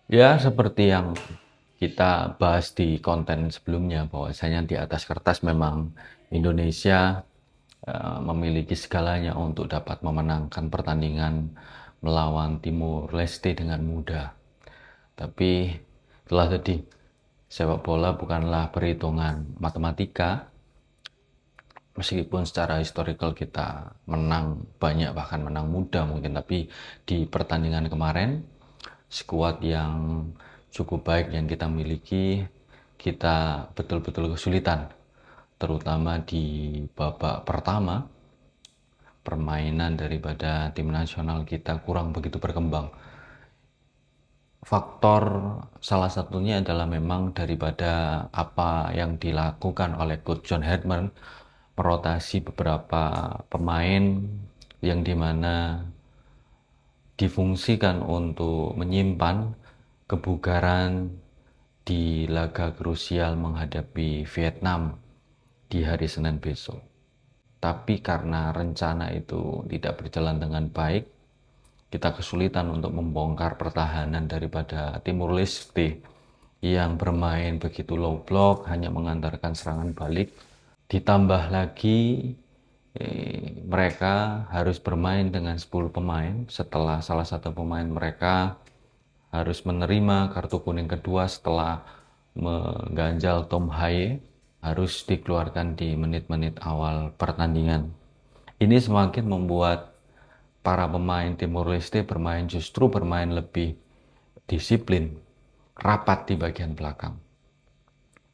Ya, seperti yang kita bahas di konten sebelumnya, bahwasanya di atas kertas memang Indonesia memiliki segalanya untuk dapat memenangkan pertandingan melawan Timur Leste dengan mudah. Tapi itulah tadi, sepak bola bukanlah perhitungan matematika. Meskipun secara historical kita menang banyak, bahkan menang mudah mungkin, tapi di pertandingan kemarin skuad yang cukup baik yang kita miliki, kita betul-betul kesulitan, terutama di babak pertama. Permainan daripada tim nasional kita kurang begitu berkembang. Faktor salah satunya adalah memang daripada apa yang dilakukan oleh Coach John Herdman, merotasi beberapa pemain yang dimana difungsikan untuk menyimpan kebugaran di laga krusial menghadapi Vietnam di hari Senin besok. Tapi karena rencana itu tidak berjalan dengan baik, kita kesulitan untuk membongkar pertahanan daripada Timur Leste yang bermain begitu low block, hanya mengantarkan serangan balik. Ditambah lagi mereka harus bermain dengan 10 pemain setelah salah satu pemain mereka harus menerima kartu kuning kedua setelah mengganjal Tom Haye, harus dikeluarkan di menit-menit awal pertandingan. Ini semakin membuat para pemain Timor Leste justru bermain lebih disiplin, rapat di bagian belakang.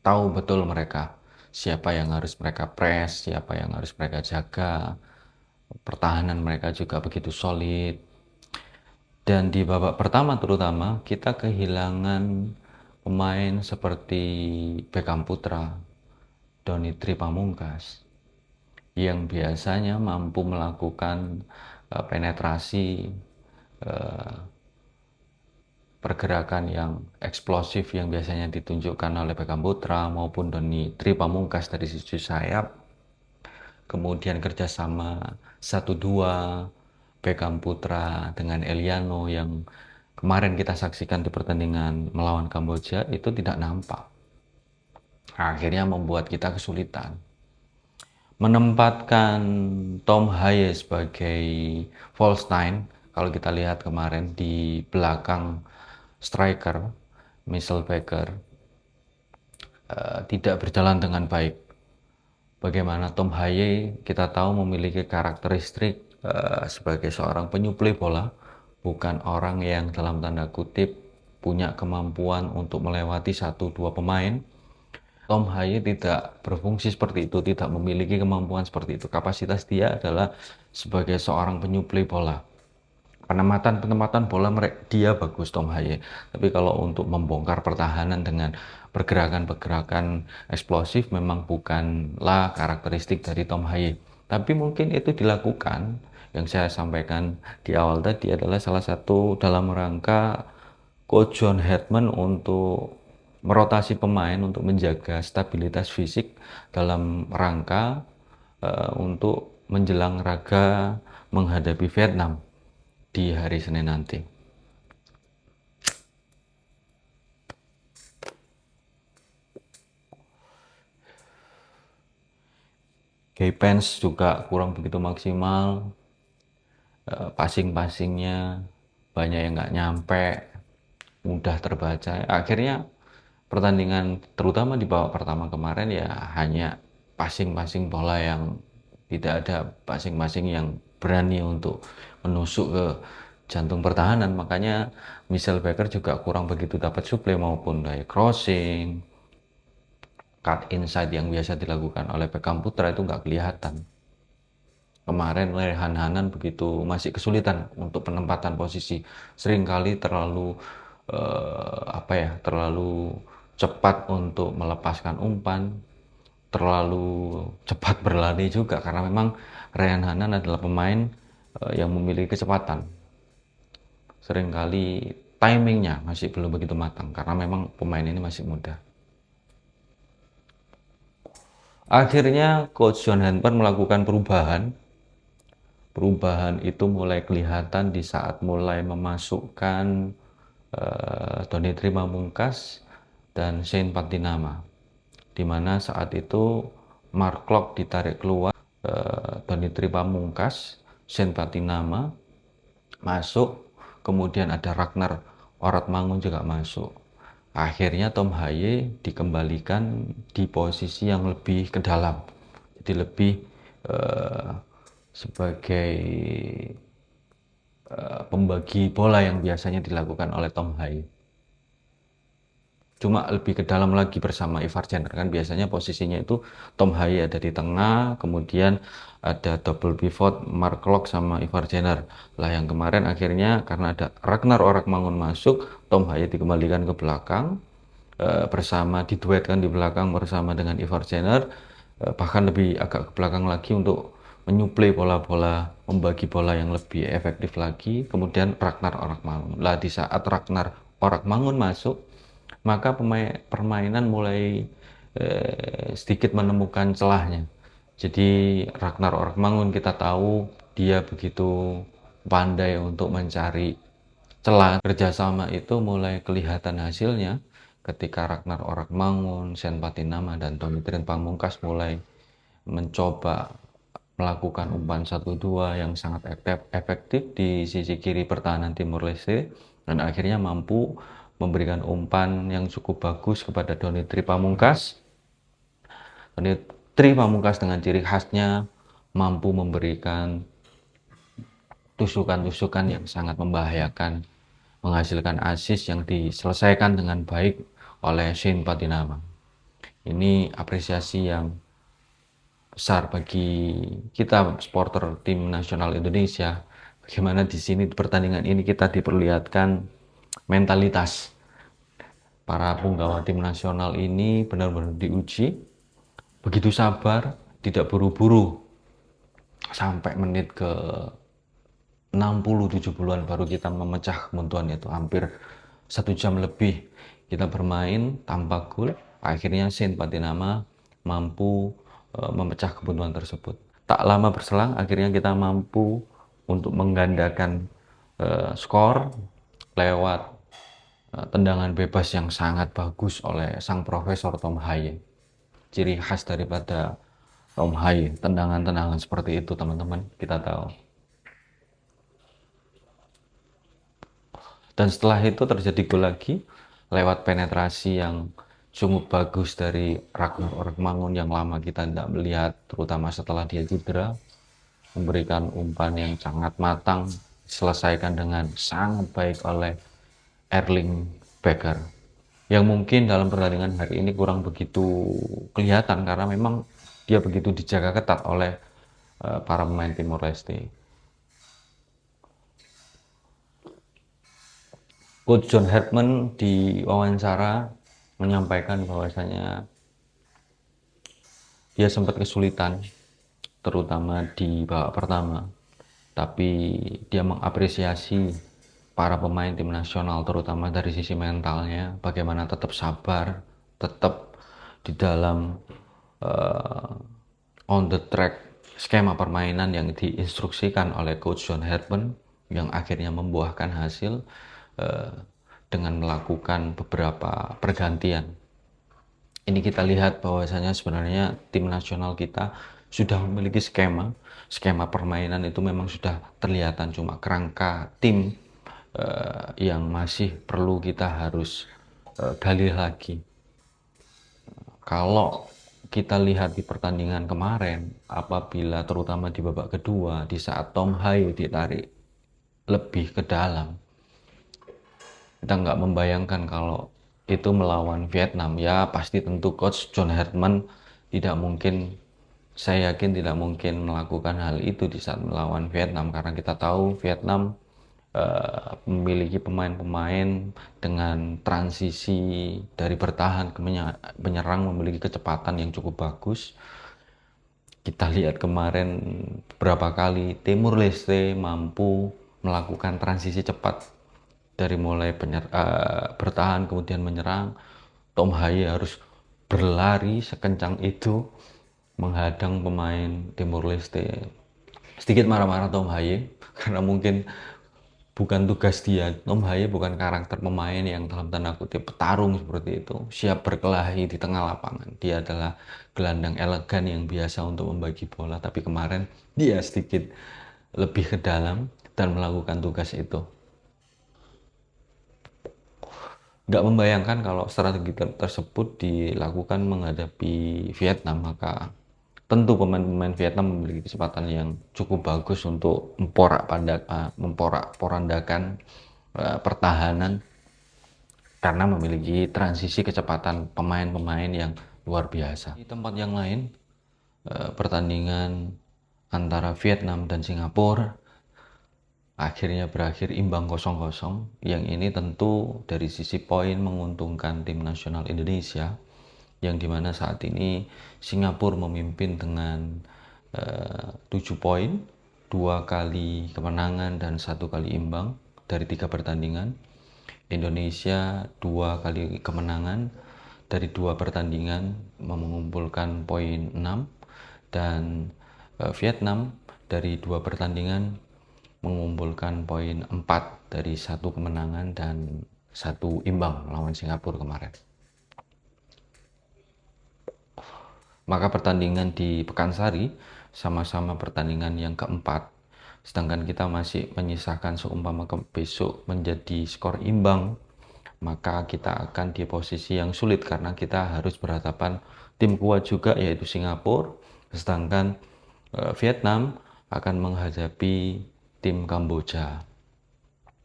Tahu betul mereka siapa yang harus mereka press, siapa yang harus mereka jaga. Pertahanan mereka juga begitu solid. Dan di babak pertama terutama kita kehilangan pemain seperti Beckham Putra, Donny Tripamungkas, yang biasanya mampu melakukan penetrasi, uh, pergerakan yang eksplosif yang biasanya ditunjukkan oleh Beckham Putra maupun Donny Tripamungkas dari sisi sayap. Kemudian kerjasama 1-2 Beckham Putra dengan Eliano yang kemarin kita saksikan di pertandingan melawan Kamboja itu tidak nampak. Akhirnya membuat kita kesulitan menempatkan Tom Haye sebagai false nine. Kalau kita lihat kemarin di belakang striker Michel Baker tidak berjalan dengan baik. Bagaimana Tom Haye kita tahu memiliki karakteristik sebagai seorang penyuplai bola, bukan orang yang dalam tanda kutip punya kemampuan untuk melewati 1-2 pemain. Tom Haye tidak berfungsi seperti itu, tidak memiliki kemampuan seperti itu. Kapasitas dia adalah sebagai seorang penyuplai bola. Penempatan bola dia bagus Tom Haye. Tapi kalau untuk membongkar pertahanan dengan pergerakan-pergerakan eksplosif memang bukanlah karakteristik dari Tom Haye. Tapi mungkin itu dilakukan, yang saya sampaikan di awal tadi adalah salah satu dalam rangka Coach John Herdman untuk merotasi pemain untuk menjaga stabilitas fisik dalam rangka untuk menjelang laga menghadapi Vietnam di hari Senin nanti. Gay Pence juga kurang begitu maksimal, passing-passingnya banyak yang nggak nyampe, mudah terbaca. Akhirnya pertandingan terutama di babak pertama kemarin ya hanya passing-passing bola yang tidak ada passing-passing yang berani untuk menusuk ke jantung pertahanan. Makanya Michel Baker juga kurang begitu dapat suplai maupun dari crossing, cut inside yang biasa dilakukan oleh Beckham Putra itu nggak kelihatan. Kemarin Rehan Hanan begitu masih kesulitan untuk penempatan posisi, seringkali terlalu terlalu cepat untuk melepaskan umpan, terlalu cepat berlari juga karena memang Rehan Hanan adalah pemain yang memiliki kecepatan. Seringkali timingnya masih belum begitu matang karena memang pemain ini masih muda. Akhirnya Coach John Herdman melakukan perubahan. Perubahan itu mulai kelihatan di saat mulai memasukkan Donitri Pamungkas dan Shane Patinama, di mana saat itu Mark Klok ditarik keluar, Donitri Pamungkas, Shane Patinama masuk, kemudian ada Ragnar Oratmangun juga masuk. Akhirnya Tom Haye dikembalikan di posisi yang lebih ke dalam, jadi lebih sebagai pembagi bola yang biasanya dilakukan oleh Tom Haye. Cuma lebih ke dalam lagi bersama Ivar Jenner, kan biasanya posisinya itu Tom Haye ada di tengah, kemudian ada double pivot Mark Klok sama Ivar Jenner lah. Yang kemarin akhirnya karena ada Ragnar Orakmangun masuk, Tom Haye dikembalikan ke belakang, bersama diduetkan di belakang bersama dengan Ivar Jenner, bahkan lebih agak ke belakang lagi untuk menyuplai bola-bola, membagi bola yang lebih efektif lagi. Kemudian Ragnar Orakmangun lah, di saat Ragnar Orakmangun masuk, maka permainan mulai sedikit menemukan celahnya. Jadi Ragnar Orakmangun kita tahu dia begitu pandai untuk mencari celah. Kerjasama itu mulai kelihatan hasilnya ketika Ragnar Orakmangun, Shane Patinama, dan Donitri Pamungkas mulai mencoba melakukan umpan 1-2 yang sangat efektif di sisi kiri pertahanan Timor Leste, dan akhirnya mampu memberikan umpan yang cukup bagus kepada Donitri Pamungkas. Donitri Pamungkas dengan ciri khasnya mampu memberikan tusukan-tusukan yang sangat membahayakan, menghasilkan assist yang diselesaikan dengan baik oleh Shane Patinama. Ini apresiasi yang besar bagi kita supporter tim nasional Indonesia. Bagaimana di sini di pertandingan ini kita diperlihatkan mentalitas para punggawa tim nasional ini benar-benar diuji, begitu sabar, tidak buru-buru. Sampai menit ke 60-70-an baru kita memecah kemunduran, itu hampir 1 jam lebih kita bermain tanpa gol. Akhirnya Shane Patinama mampu memecah kemunduran tersebut. Tak lama berselang akhirnya kita mampu untuk menggandakan skor lewat tendangan bebas yang sangat bagus oleh sang Profesor Tom Haye. Ciri khas daripada Tom Haye, tendangan-tendangan seperti itu teman-teman, kita tahu. Dan setelah itu terjadi gol lagi lewat penetrasi yang cukup bagus dari Ragnar Orakmangun yang lama kita tidak melihat, terutama setelah dia cedera. Memberikan umpan yang sangat matang, diselesaikan dengan sangat baik oleh Erling Becker, yang mungkin dalam pertandingan hari ini kurang begitu kelihatan karena memang dia begitu dijaga ketat oleh para pemain Timor Leste. Coach John Herdman di wawancara menyampaikan bahwasanya dia sempat kesulitan terutama di babak pertama, tapi dia mengapresiasi para pemain tim nasional terutama dari sisi mentalnya, bagaimana tetap sabar, tetap di dalam on the track skema permainan yang diinstruksikan oleh Coach John Herdman, yang akhirnya membuahkan hasil dengan melakukan beberapa pergantian. Ini kita lihat bahwasanya sebenarnya tim nasional kita sudah memiliki skema permainan itu memang sudah terlihatan, cuma kerangka tim yang masih perlu kita harus gali lagi. Kalau kita lihat di pertandingan kemarin, apabila terutama di babak kedua, di saat Tom Haye ditarik lebih ke dalam, kita nggak membayangkan kalau itu melawan Vietnam. Ya pasti tentu Coach John Herdman tidak mungkin, saya yakin tidak mungkin melakukan hal itu di saat melawan Vietnam, karena kita tahu Vietnam memiliki pemain-pemain dengan transisi dari bertahan ke menyerang, memiliki kecepatan yang cukup bagus. Kita lihat kemarin beberapa kali Timor Leste mampu melakukan transisi cepat dari mulai bertahan kemudian menyerang. Tom Haye harus berlari sekencang itu menghadang pemain Timor Leste. Sedikit marah-marah Tom Haye karena mungkin bukan tugas dia. Tom Haye bukan karakter pemain yang dalam tanda kutip petarung seperti itu, siap berkelahi di tengah lapangan. Dia adalah gelandang elegan yang biasa untuk membagi bola, tapi kemarin dia sedikit lebih ke dalam dan melakukan tugas itu. Nggak membayangkan kalau strategi tersebut dilakukan menghadapi Vietnam, maka tentu pemain-pemain Vietnam memiliki kecepatan yang cukup bagus untuk memporak-porandakan pertahanan karena memiliki transisi kecepatan pemain-pemain yang luar biasa. Di tempat yang lain, pertandingan antara Vietnam dan Singapura akhirnya berakhir imbang 0-0. Yang ini tentu dari sisi poin menguntungkan tim nasional Indonesia, yang dimana saat ini Singapura memimpin dengan 7 poin, 2 kali kemenangan dan 1 kali imbang dari 3 pertandingan. Indonesia 2 kali kemenangan dari 2 pertandingan mengumpulkan poin 6, dan Vietnam dari 2 pertandingan mengumpulkan poin 4 dari 1 kemenangan dan 1 imbang melawan Singapura kemarin. Maka pertandingan di Pekansari sama-sama pertandingan yang keempat, sedangkan kita masih menyisakan seumpama besok menjadi skor imbang, maka kita akan di posisi yang sulit karena kita harus berhadapan tim kuat juga yaitu Singapura, sedangkan Vietnam akan menghadapi tim Kamboja.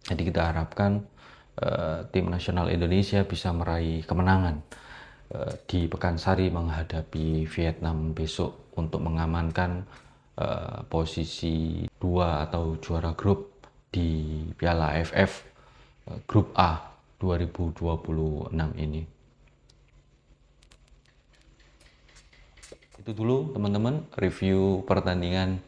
Jadi kita harapkan tim nasional Indonesia bisa meraih kemenangan di Pekansari menghadapi Vietnam besok untuk mengamankan posisi 2 atau juara grup di Piala AFF grup A 2026 ini. Itu dulu teman-teman review pertandingan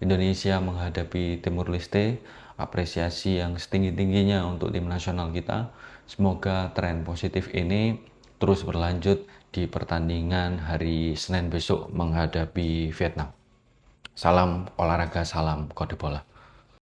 Indonesia menghadapi Timur Leste. Apresiasi yang setinggi-tingginya untuk tim nasional kita. Semoga tren positif ini terus berlanjut di pertandingan hari Senin besok menghadapi Vietnam. Salam olahraga, salam kode bola.